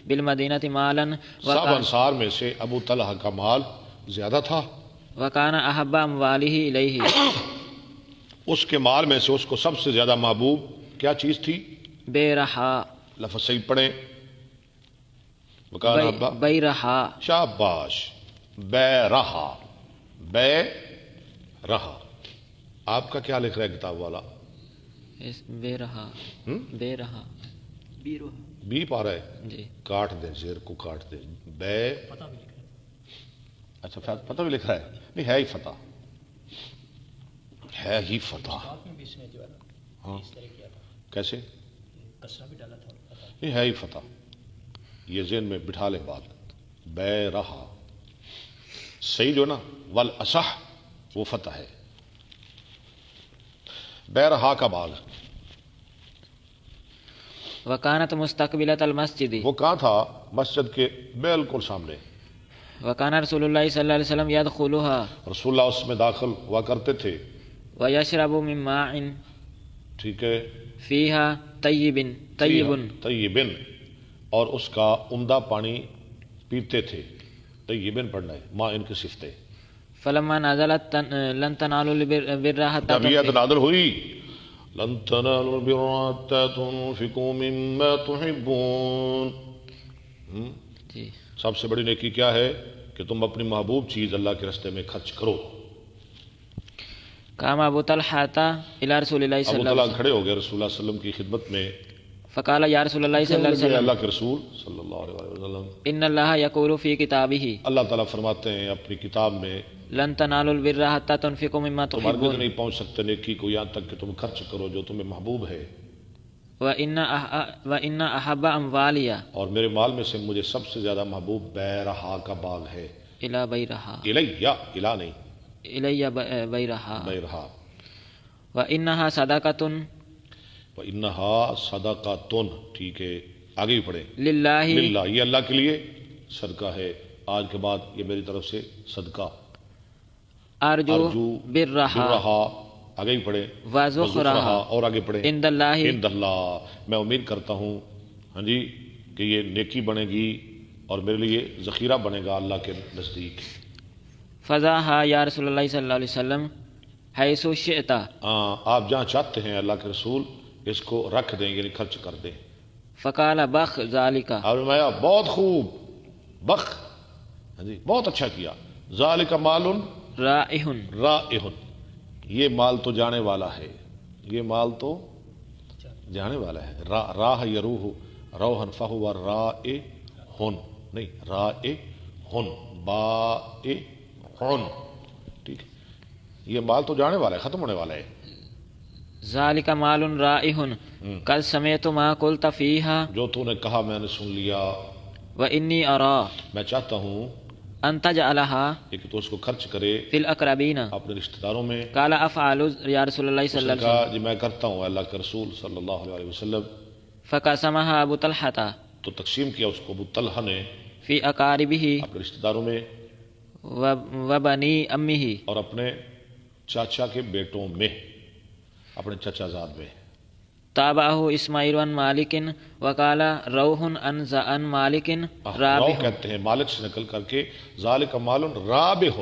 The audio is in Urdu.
بالمدینۃ مالا سب انصار میں سے ابو طلحہ کا مال زیادہ تھا، وکان احب اموالہ الیہ، اس کے مال میں سے اس کو سب سے زیادہ محبوب کیا چیز تھی؟ بیرہا، لفظ صحیح پڑھیں، وکان ابا بیرہا، شاباش، بے رہا، بے رہا۔ آپ کا کیا لکھ رہا ہے کتاب والا؟ بیرہا، بیرہا، بی پا رہا ہے، جی کاٹ دیں، زیر کو کاٹ دیں، بے، اچھا پتہ بھی لکھ رہا ہے، نہیں ہے ہی فتح، ہے ہی فتح، ہاں کیسے؟ نہیں ہے ہی فتح، یہ ذہن میں بٹھا لیں بات، بے رہا صحیح جو نا، والاصح وہ فتح ہے، بے رہا کا باغ، وکانت مستقبلۃ المسجد، وہ کہاں تھا؟ مسجد کے بالکل سامنے، وکان رسول اللہ صلی اللہ علیہ وسلم یدخلها، رسول اللہ اس میں داخل ہوا کرتے تھے، ویشرب من ماء ٹھیک ہے، فیها طیب، طیبن، اور اس کا عمدہ پانی پیتے تھے، طیبن پڑھنا ہے، ماں ان کی صفتیں، فلما نزلت لن تنالوا البر حتى طبیعت نادر ہوئی، لن تنالوا البر حتى تنفقوا مما تحبون، جی سب سے بڑی نیکی کیا ہے؟ کہ تم اپنی محبوب چیز اللہ کے راستے میں خرچ کرو۔ قام ابو طلحہ الى رسول اللہ صلی ابو اللہ علیہ طلحہ کھڑے ہو گئے رسول اللہ صلی اللہ علیہ وسلم کی خدمت میں، فقال یا رسول اللہ صلی اللہ علیہ وسلم، اللہ کے رسول صلی اللہ علیہ وسلم، ان اللہ یقول فی کتابہ، اللہ تعالیٰ فرماتے ہیں اپنی کتاب میں، لن تنالوا البر حتى تنفقوا مما تم ہرگز تحبون، نہیں پہنچ سکتے نیکی کو یہاں تک کہ تم خرچ کرو جو تمہیں محبوب ہے، وان احب اموالی اور میرے مال میں سے مجھے سب سے زیادہ محبوب بیرہا کا باغ ہے، الی بیرہا، الیہ، الا نہیں، الی بیرہا، بیرہا، وانہا صدقۃ وَإِنَّهَا صَدَقَةٌ، ٹھیک ہے، آگے بھی پڑھیں، للہ، للہ، یہ اللہ کے لیے صدقہ ہے، آج کے بعد یہ میری طرف سے صدقہ، ارجو برہا، برہا، آگے بھی پڑھیں، وزخرہا، اور آگے پڑھیں، عند اللہ، عند اللہ، میں امید کرتا ہوں ہاں جی کہ یہ نیکی بنے گی اور میرے لیے ذخیرہ بنے گا اللہ کے نزدیک۔ فضاہا یا رسول اللہ صلی اللہ علیہ وسلم حیث شئت، آپ جہاں چاہتے ہیں اللہ کے رسول اس کو رکھ دیں، یعنی خرچ کر دیں۔ فقال بخ ذالک، اور میں بہت خوب، بخ، ہاں جی بہت اچھا کیا، ذالک مال رائح، رائح، یہ مال تو جانے والا ہے، یہ مال تو جانے والا ہے، راہ یروح روحن فہو رائح، نہیں رائح، بائع، ٹھیک، یہ مال تو جانے والا ہے، ختم ہونے والا ہے، ذالک مال رائح، قد سمعت ما قلت فیہا، جو تو نے کہا میں نے سن لیا، وانی اراء میں چاہتا ہوں ان تجعلها کہ تو اس کو خرچ کرے فی الاقربین، اپنے رشتہ داروں میں۔ قال افعل یا رسول اللہ اس صلی نے اللہ علیہ کہا وسلم، جی میں کرتا ہوں اللہ کے رسول صلی اللہ علیہ وسلم، فقسمها ابو طلحہ تو تقسیم کیا اس کو ابو طلحہ نے فی اقاربہ اپنے رشتہ داروں میں وبنی امہ، اور اپنے چاچا کے بیٹوں میں، اپنے چچا زاد میں۔ تابعہ اسماعیل عن مالک وقال روح عن مالک رو رابح، کہتے ہیں مالک سے نقل کر کے، ذالک مال رابح،